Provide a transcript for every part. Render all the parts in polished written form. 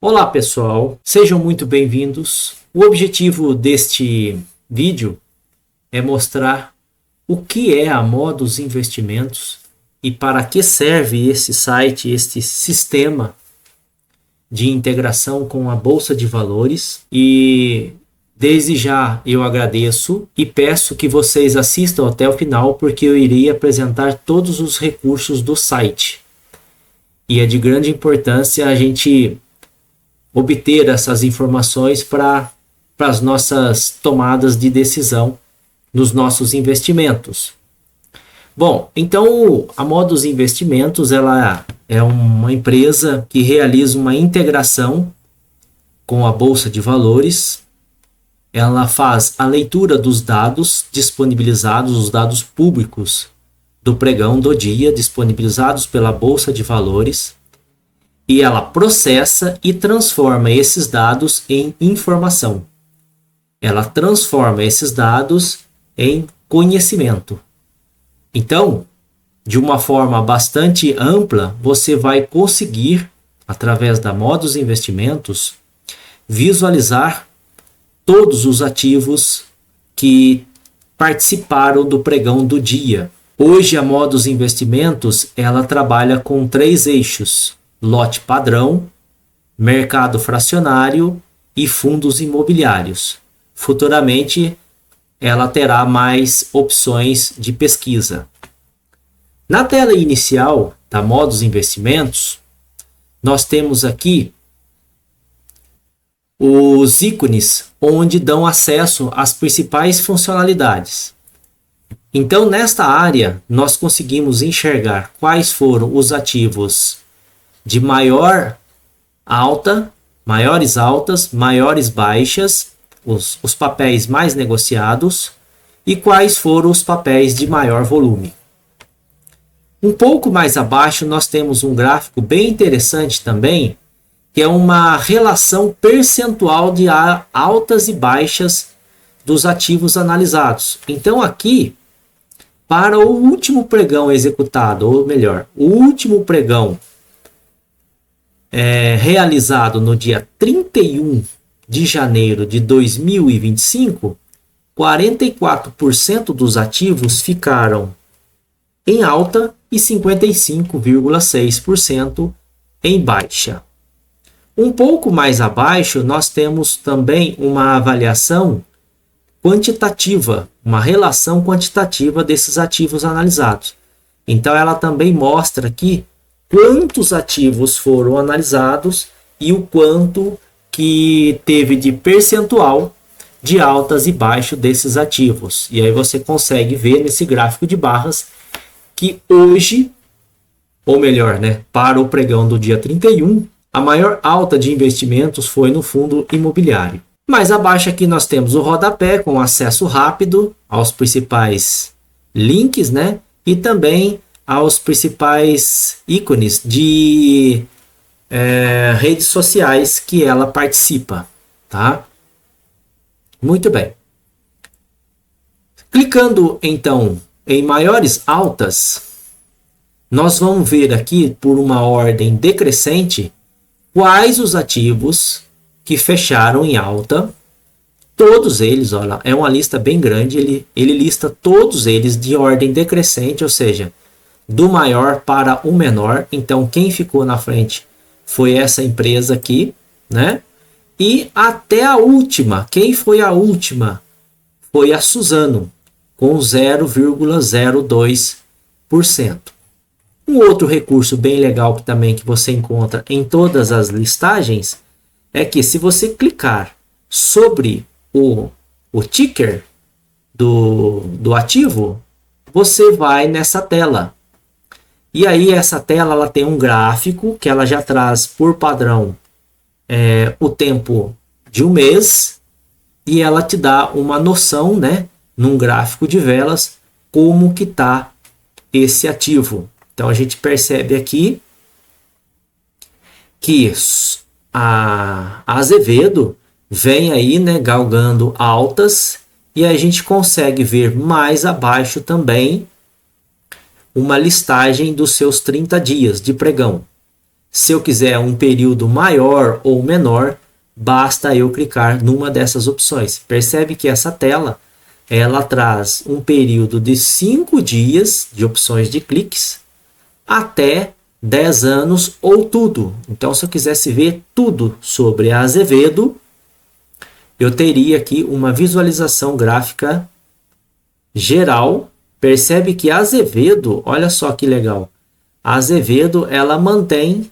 Olá pessoal, sejam muito bem-vindos. O objetivo deste vídeo é mostrar o que é a Modus Investimentos e para que serve esse site, este sistema de integração com a Bolsa de Valores. E desde já eu agradeço e peço que vocês assistam até o final, porque eu irei apresentar todos os recursos do site. E é de grande importância a gente obter essas informações para as nossas tomadas de decisão nos nossos investimentos. Bom, então a Modus Investimentos ela é uma empresa que realiza uma integração com a Bolsa de Valores. Ela faz a leitura dos dados disponibilizados, os dados públicos do pregão do dia, disponibilizados pela Bolsa de Valores, e ela processa e transforma esses dados em informação. Ela transforma esses dados em conhecimento. Então, de uma forma bastante ampla, você vai conseguir, através da Modus Investimentos, visualizar todos os ativos que participaram do pregão do dia. Hoje, a Modus Investimentos ela trabalha com 3 eixos: lote padrão, mercado fracionário e fundos imobiliários. Futuramente, ela terá mais opções de pesquisa. Na tela inicial da Modus Investimentos, nós temos aqui os ícones onde dão acesso às principais funcionalidades. Então, nesta área, nós conseguimos enxergar quais foram os ativos de maiores altas, maiores baixas, os papéis mais negociados e quais foram os papéis de maior volume. Um pouco mais abaixo nós temos um gráfico bem interessante também, que é uma relação percentual de altas e baixas dos ativos analisados. Então aqui, para o último pregão executado, ou melhor, o último pregão realizado no dia 31 de janeiro de 2025, 44% dos ativos ficaram em alta e 55,6% em baixa. Um pouco mais abaixo, nós temos também uma avaliação quantitativa, uma relação quantitativa desses ativos analisados. Então, ela também mostra aqui quantos ativos foram analisados e o quanto que teve de percentual de altas e baixos desses ativos. E aí você consegue ver nesse gráfico de barras que hoje, ou melhor, para o pregão do dia 31, a maior alta de investimentos foi no fundo imobiliário. Mais abaixo aqui nós temos o rodapé com acesso rápido aos principais links, e também aos principais ícones de redes sociais que ela participa, tá? Muito bem. Clicando então em maiores altas, nós vamos ver aqui por uma ordem decrescente quais os ativos que fecharam em alta. Todos eles, olha, é uma lista bem grande, ele lista todos eles de ordem decrescente, ou seja, do maior para o menor. Então, quem ficou na frente foi essa empresa aqui, E até a última, quem foi a última? Foi a Suzano, com 0,02%. Um outro recurso bem legal que também que você encontra em todas as listagens é que se você clicar sobre o ticker do ativo, você vai nessa tela. E aí essa tela ela tem um gráfico que ela já traz por padrão o tempo de um mês, e ela te dá uma noção, num gráfico de velas, como que está esse ativo. Então a gente percebe aqui que a Azevedo vem aí, galgando altas, e a gente consegue ver mais abaixo também uma listagem dos seus 30 dias de pregão. Se eu quiser um período maior ou menor, basta eu clicar numa dessas opções. Percebe que essa tela ela traz um período de 5 dias de opções de cliques até 10 anos ou tudo. Então, se eu quisesse ver tudo sobre a Azevedo, eu teria aqui uma visualização gráfica geral. Percebe que a Azevedo, olha só que legal, a Azevedo ela mantém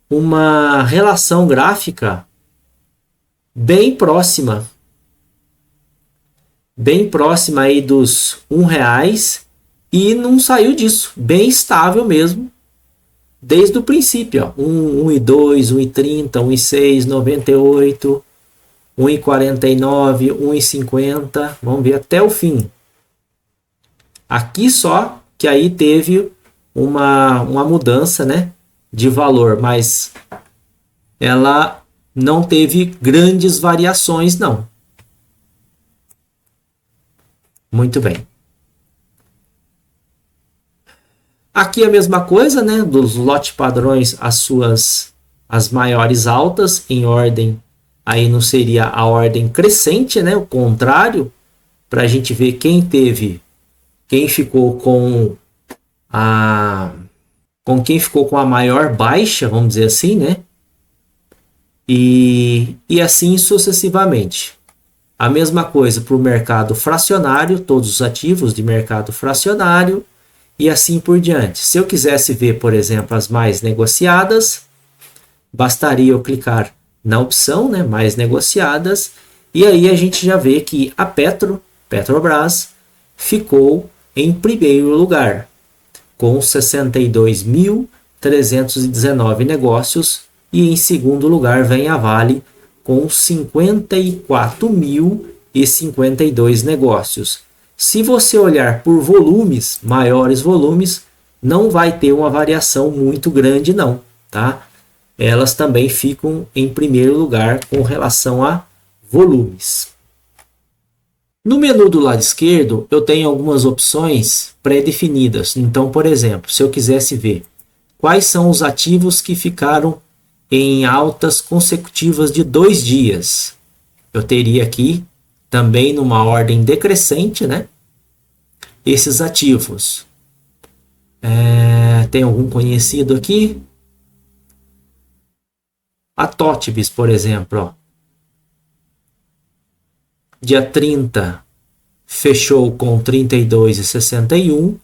uma relação gráfica bem próxima aí dos R$1 e não saiu disso, bem estável mesmo, desde o princípio, ó, 1,2, 1,30, 1,6, 98, 1,49, 1,50, vamos ver até o fim. Aqui só que aí teve uma mudança, né, de valor, mas ela não teve grandes variações, não. Muito bem. Aqui a mesma coisa, né, dos lote padrões, as maiores altas em ordem, aí não seria a ordem crescente, né, o contrário, para a gente ver quem ficou com quem ficou com a maior baixa, vamos dizer assim, né? E assim sucessivamente. A mesma coisa para o mercado fracionário, todos os ativos de mercado fracionário e assim por diante. Se eu quisesse ver, por exemplo, as mais negociadas, bastaria eu clicar na opção, né, mais negociadas, e aí a gente já vê que a Petrobras ficou em primeiro lugar, com 62.319 negócios, e em segundo lugar vem a Vale, com 54.052 negócios. Se você olhar por volumes, maiores volumes, não vai ter uma variação muito grande não, tá? Elas também ficam em primeiro lugar com relação a volumes. No menu do lado esquerdo, eu tenho algumas opções pré-definidas. Então, por exemplo, se eu quisesse ver quais são os ativos que ficaram em altas consecutivas de 2 dias, eu teria aqui também numa ordem decrescente, né? Esses ativos. Tem algum conhecido aqui? A Totbis, por exemplo, ó. Dia 30 fechou com 32,61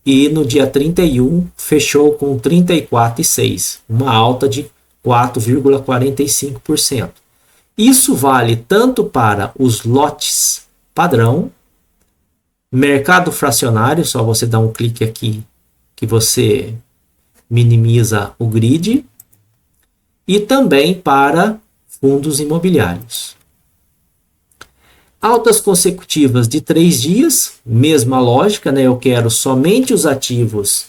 e no dia 31 fechou com 34,6, uma alta de 4,45%. Isso vale tanto para os lotes padrão, mercado fracionário, só você dar um clique aqui que você minimiza o grid, e também para fundos imobiliários. Altas consecutivas de 3 dias, mesma lógica, né? Eu quero somente os ativos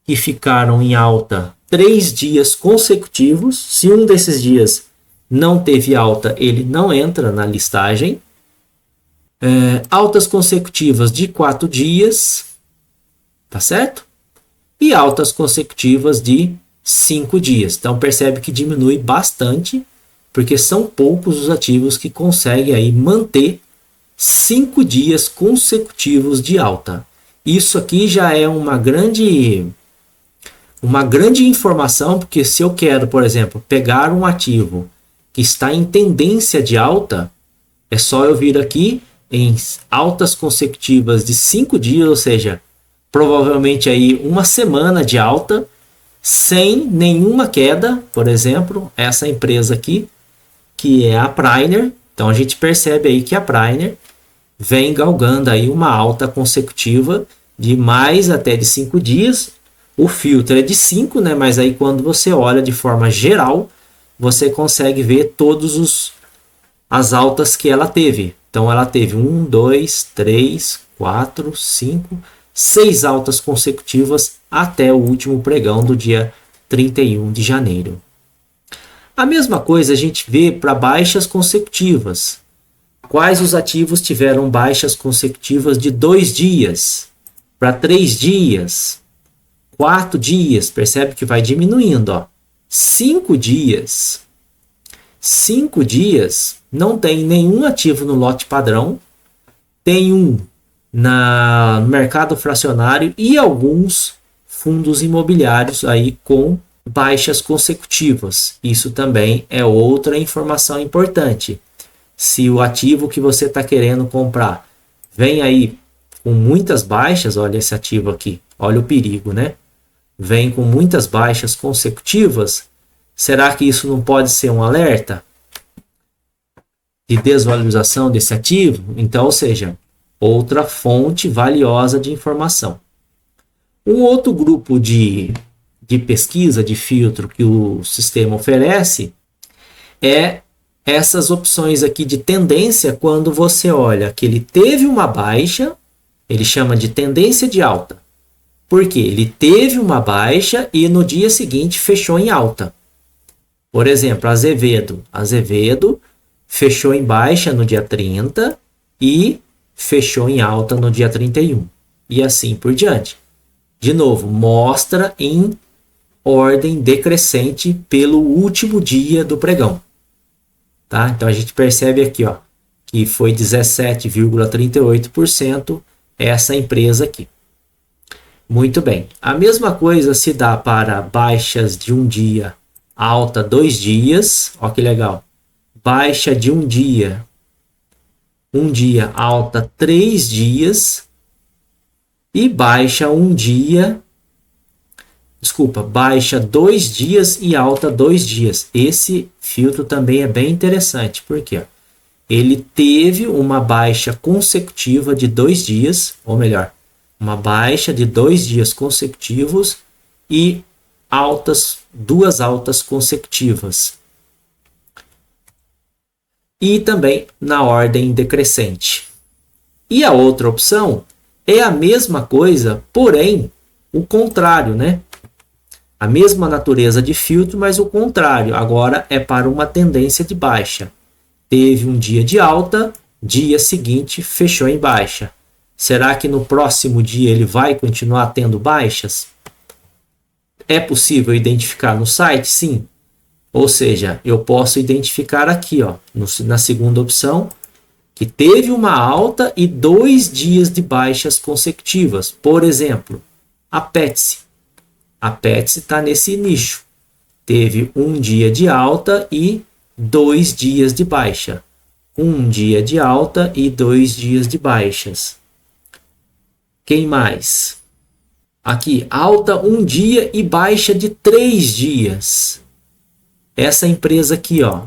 que ficaram em alta 3 dias consecutivos. Se um desses dias não teve alta, ele não entra na listagem. Altas consecutivas de 4 dias, tá certo? E altas consecutivas de 5 dias. Então percebe que diminui bastante, porque são poucos os ativos que conseguem aí manter 5 dias consecutivos de alta. Isso aqui já é uma grande informação, porque se eu quero, por exemplo, pegar um ativo que está em tendência de alta, é só eu vir aqui em altas consecutivas de 5 dias, ou seja, provavelmente aí uma semana de alta, sem nenhuma queda. Por exemplo, essa empresa aqui, que é a Priner. Então a gente percebe aí que a Priner vem galgando aí uma alta consecutiva de mais até de 5 dias. O filtro é de 5, né? Mas aí quando você olha de forma geral, você consegue ver todas as altas que ela teve. Então ela teve 1, 2, 3, 4, 5, 6 altas consecutivas até o último pregão do dia 31 de janeiro. A mesma coisa a gente vê para baixas consecutivas. Quais os ativos tiveram baixas consecutivas de 2 dias, para 3 dias, 4 dias? Percebe que vai diminuindo, ó. 5 dias. 5 dias não tem nenhum ativo no lote padrão, tem um no mercado fracionário e alguns fundos imobiliários aí com baixas consecutivas. Isso também é outra informação importante. Se o ativo que você está querendo comprar vem aí com muitas baixas, olha esse ativo aqui, olha o perigo, né? Vem com muitas baixas consecutivas, será que isso não pode ser um alerta de desvalorização desse ativo? Então, ou seja, outra fonte valiosa de informação. Um outro grupo de pesquisa, de filtro que o sistema oferece é essas opções aqui de tendência. Quando você olha que ele teve uma baixa, ele chama de tendência de alta. Por quê? Ele teve uma baixa e no dia seguinte fechou em alta. Por exemplo, Azevedo fechou em baixa no dia 30 e fechou em alta no dia 31. E assim por diante. De novo, mostra em ordem decrescente pelo último dia do pregão. Tá? Então a gente percebe aqui, ó, que foi 17,38% essa empresa aqui. Muito bem. A mesma coisa se dá para baixas de um dia, alta 2 dias. Olha que legal. Baixa de um dia, alta 3 dias. E baixa baixa 2 dias e alta 2 dias. Esse filtro também é bem interessante, porque ele teve uma baixa consecutiva de 2 dias, ou melhor, uma baixa de 2 dias consecutivos e duas altas consecutivas. E também na ordem decrescente. E a outra opção é a mesma coisa, porém o contrário, né? A mesma natureza de filtro, mas o contrário. Agora é para uma tendência de baixa. Teve um dia de alta, dia seguinte fechou em baixa. Será que no próximo dia ele vai continuar tendo baixas? É possível identificar no site? Sim. Ou seja, eu posso identificar aqui, ó, na segunda opção, que teve uma alta e 2 dias de baixas consecutivas. Por exemplo, a Petsi. A Petsi está nesse nicho. Teve um dia de alta e 2 dias de baixa. Um dia de alta e 2 dias de baixas. Quem mais? Aqui, alta 1 dia e baixa de 3 dias. Essa empresa aqui, ó.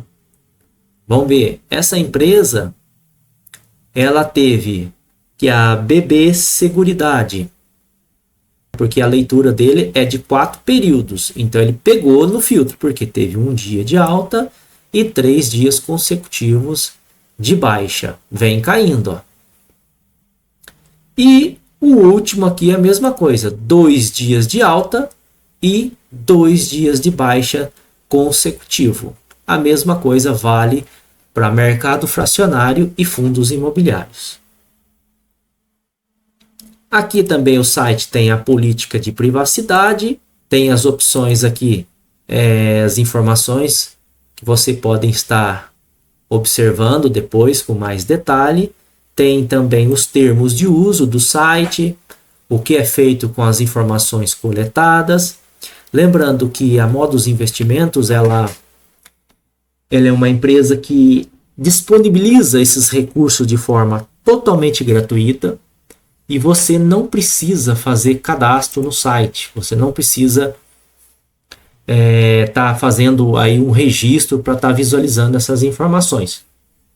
Vamos ver. Essa empresa, ela teve que a BB Seguridade, porque a leitura dele é de 4 períodos. Então ele pegou no filtro, porque teve um dia de alta e 3 dias consecutivos de baixa. Vem caindo, ó. E o último aqui é a mesma coisa. 2 dias de alta e 2 dias de baixa consecutivo. A mesma coisa vale para mercado fracionário e fundos imobiliários. Aqui também o site tem a política de privacidade, tem as opções aqui, as informações que você pode estar observando depois com mais detalhe. Tem também os termos de uso do site, o que é feito com as informações coletadas. Lembrando que a Modus Investimentos ela é uma empresa que disponibiliza esses recursos de forma totalmente gratuita e você não precisa fazer cadastro no site. Você não precisa estar fazendo aí um registro para estar visualizando essas informações.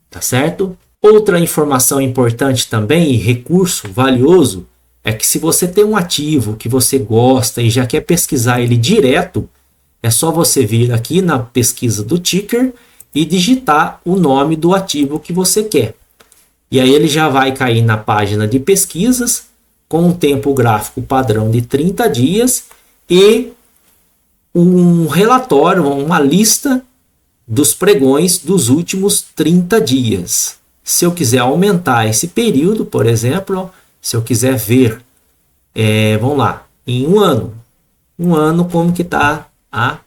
Tá certo? Outra informação importante também e recurso valioso é que se você tem um ativo que você gosta e já quer pesquisar ele direto, é só você vir aqui na pesquisa do ticker e digitar o nome do ativo que você quer. E aí ele já vai cair na página de pesquisas com um tempo gráfico padrão de 30 dias e um relatório, uma lista dos pregões dos últimos 30 dias. Se eu quiser aumentar esse período, por exemplo, se eu quiser ver, vamos lá, em um ano como que está a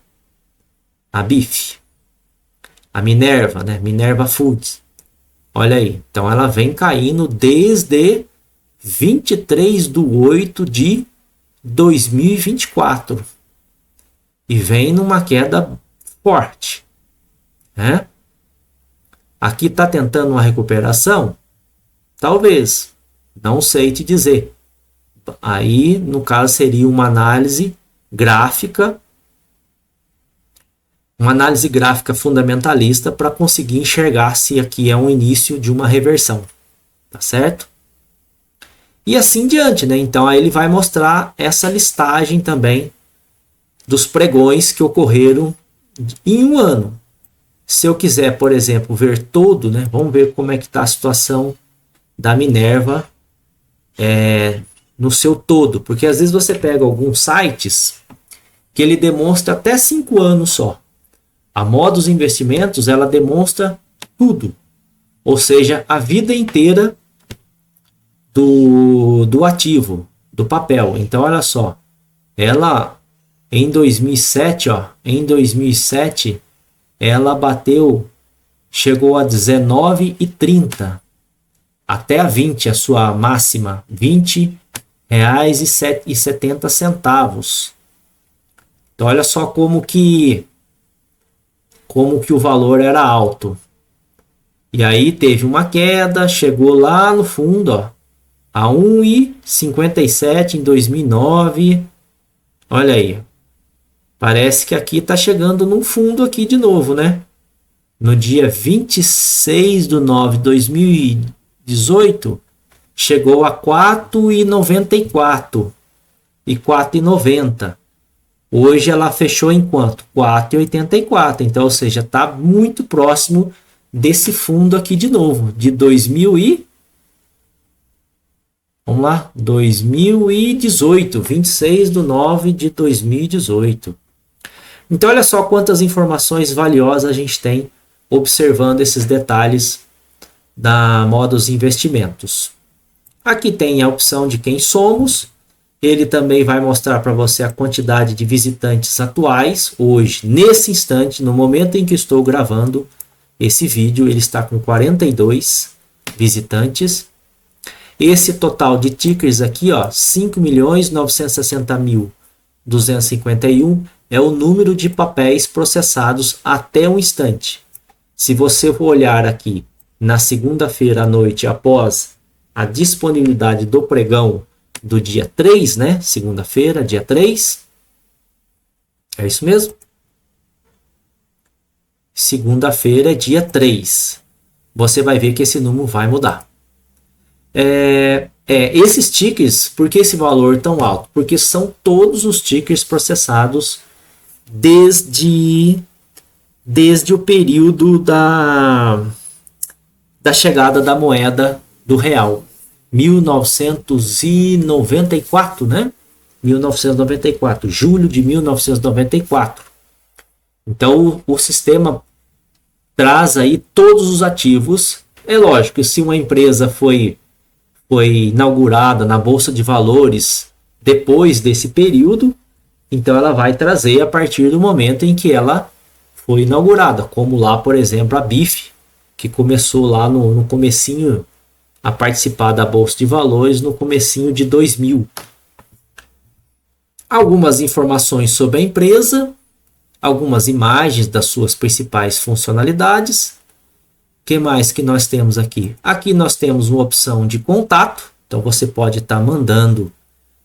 a BIF, a Minerva, né? Minerva Foods. Olha aí, então ela vem caindo desde 23/8 de 2024 e vem numa queda forte, né? Aqui está tentando uma recuperação? Talvez, não sei te dizer. Aí, no caso, seria uma análise gráfica fundamentalista para conseguir enxergar se aqui é um início de uma reversão, tá certo? E assim diante, né? Então aí ele vai mostrar essa listagem também dos pregões que ocorreram em um ano. Se eu quiser, por exemplo, ver todo, né? Vamos ver como é que está a situação da Minerva no seu todo, porque às vezes você pega alguns sites que ele demonstra até 5 anos só. A Modus Investimentos, ela demonstra tudo, ou seja, a vida inteira do ativo, do papel. Então, olha só, ela em 2007, em 2007, ela chegou a 19,30 até a 20, a sua máxima, R$20,70. Então, olha só como que o valor era alto. E aí teve uma queda, chegou lá no fundo, a 1,57 em 2009. Olha aí. Parece que aqui está chegando no fundo aqui de novo, né? No dia 26/9/2018, chegou a 4,94 e 4,90. Hoje ela fechou em quanto? 4,84. Então, ou seja, está muito próximo desse fundo aqui de novo, de 2018, 26/9/2018. Então, olha só quantas informações valiosas a gente tem observando esses detalhes da Modus Investimentos. Aqui tem a opção de quem somos. Ele também vai mostrar para você a quantidade de visitantes atuais. Hoje, nesse instante, no momento em que estou gravando esse vídeo, ele está com 42 visitantes. Esse total de tickers aqui, 5.960.251, é o número de papéis processados até o instante. Se você for olhar aqui na segunda-feira à noite, após a disponibilidade do pregão do dia 3, né? Segunda-feira, dia 3. É isso mesmo? Segunda-feira, dia 3. Você vai ver que esse número vai mudar. Esses tickers, por que esse valor tão alto? Porque são todos os tickers processados desde o período da chegada da moeda do real. 1994, né? 1994, julho de 1994. Então o sistema traz aí todos os ativos. É lógico que se uma empresa foi inaugurada na Bolsa de Valores depois desse período, então ela vai trazer a partir do momento em que ela foi inaugurada, como lá, por exemplo, a BIF, que começou lá no comecinho a participar da Bolsa de Valores no comecinho de 2000. Algumas informações sobre a empresa, algumas imagens das suas principais funcionalidades. O que mais que nós temos aqui? Aqui nós temos uma opção de contato, então você pode estar mandando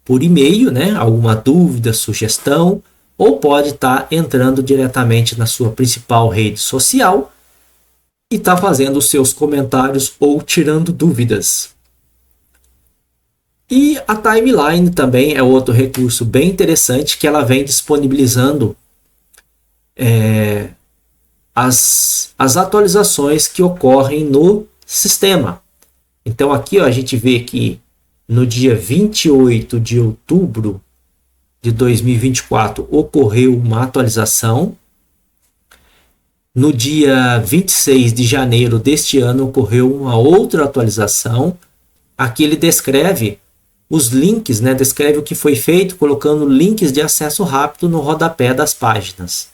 por e-mail, né, alguma dúvida, sugestão, ou pode estar entrando diretamente na sua principal rede social e está fazendo os seus comentários ou tirando dúvidas. E a timeline também é outro recurso bem interessante que ela vem disponibilizando as atualizações que ocorrem no sistema. Então aqui a gente vê que no dia 28 de outubro de 2024 ocorreu uma atualização. No dia 26 de janeiro deste ano ocorreu uma outra atualização. Aqui ele descreve os links, né? Descreve o que foi feito, colocando links de acesso rápido no rodapé das páginas.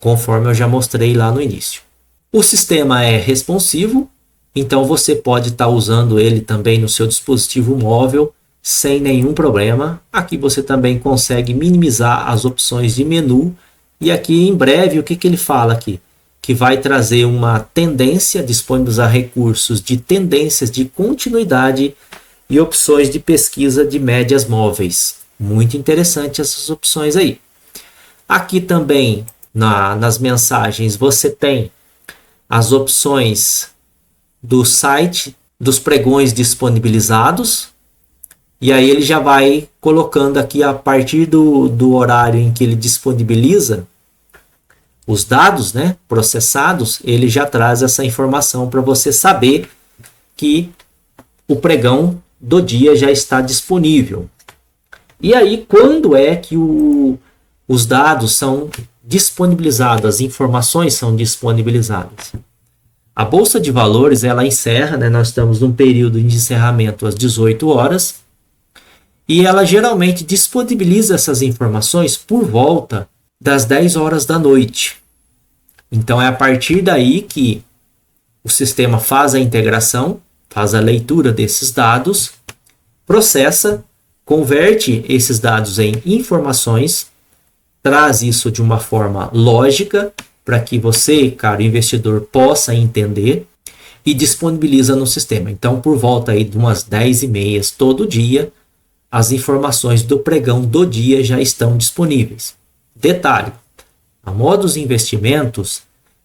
conforme eu já mostrei lá no início. O sistema é responsivo, então você pode estar usando ele também no seu dispositivo móvel sem nenhum problema. Aqui você também consegue minimizar as opções de menu. E aqui em breve, o que ele fala aqui? Que vai trazer uma tendência, disponibilizar recursos de tendências de continuidade e opções de pesquisa de médias móveis. Muito interessante essas opções aí. Aqui também nas mensagens você tem as opções do site dos pregões disponibilizados. E aí ele já vai colocando aqui a partir do horário em que ele disponibiliza os dados, né, processados, ele já traz essa informação para você saber que o pregão do dia já está disponível. E aí, quando é que os dados são disponibilizados, as informações são disponibilizadas? A Bolsa de Valores, ela encerra, né, nós estamos num período de encerramento às 18 horas, e ela geralmente disponibiliza essas informações por volta das 10 horas da noite. Então é a partir daí que o sistema faz a integração, faz a leitura desses dados, processa, converte esses dados em informações, traz isso de uma forma lógica para que você, caro investidor, possa entender e disponibiliza no sistema. Então, por volta aí de umas 10h30 todo dia, as informações do pregão do dia já estão disponíveis. Detalhe, a Modus Investimentos,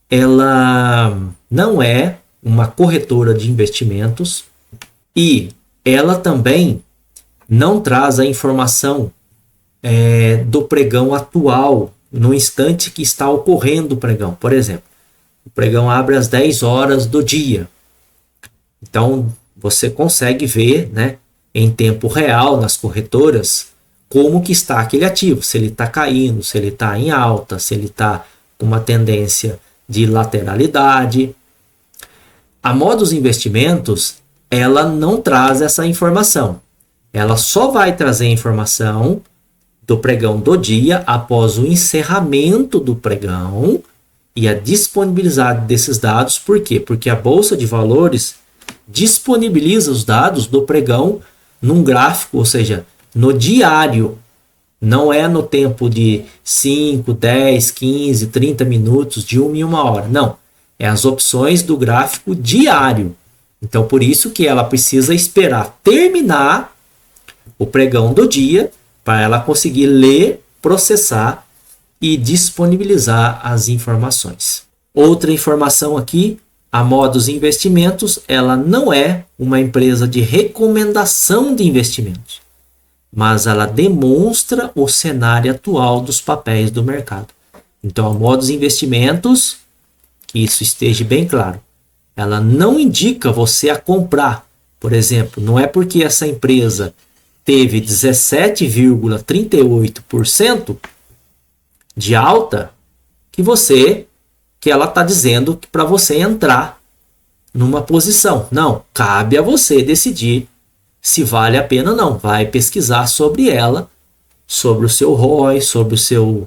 ela não é uma corretora de investimentos e ela também não traz a informação do pregão atual, no instante que está ocorrendo o pregão. Por exemplo, o pregão abre às 10 horas do dia. Então, você consegue ver, né, em tempo real nas corretoras como que está aquele ativo, se ele está caindo, se ele está em alta, se ele está com uma tendência de lateralidade. A Modus Investimentos, ela não traz essa informação. Ela só vai trazer a informação do pregão do dia após o encerramento do pregão e a disponibilidade desses dados. Por quê? Porque a Bolsa de Valores disponibiliza os dados do pregão num gráfico, ou seja, no diário. Não é no tempo de 5, 10, 15, 30 minutos, de 1 em 1 hora. Não. É as opções do gráfico diário. Então, por isso que ela precisa esperar terminar o pregão do dia para ela conseguir ler, processar e disponibilizar as informações. Outra informação aqui, a Modus Investimentos, ela não é uma empresa de recomendação de investimentos, mas ela demonstra o cenário atual dos papéis do mercado. Então, a Modus Investimentos, que isso esteja bem claro, ela não indica você a comprar. Por exemplo, não é porque essa empresa teve 17,38% de alta que ela está dizendo para você entrar numa posição. Não, cabe a você decidir se vale a pena ou não. Vai pesquisar sobre ela, sobre o seu ROI, sobre o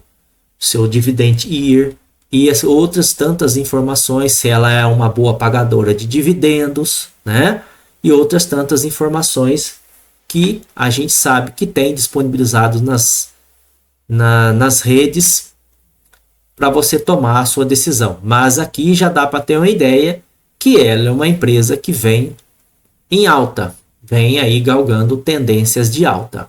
seu dividend yield e as outras tantas informações, se ela é uma boa pagadora de dividendos, né? E outras tantas informações que a gente sabe que tem disponibilizado nas redes para você tomar a sua decisão. Mas aqui já dá para ter uma ideia que ela é uma empresa que vem em alta, vem aí galgando tendências de alta.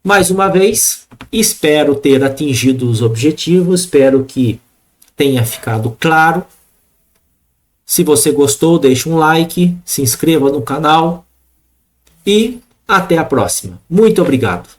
Mais uma vez, espero ter atingido os objetivos, espero que tenha ficado claro. Se você gostou, deixe um like, se inscreva no canal e até a próxima. Muito obrigado.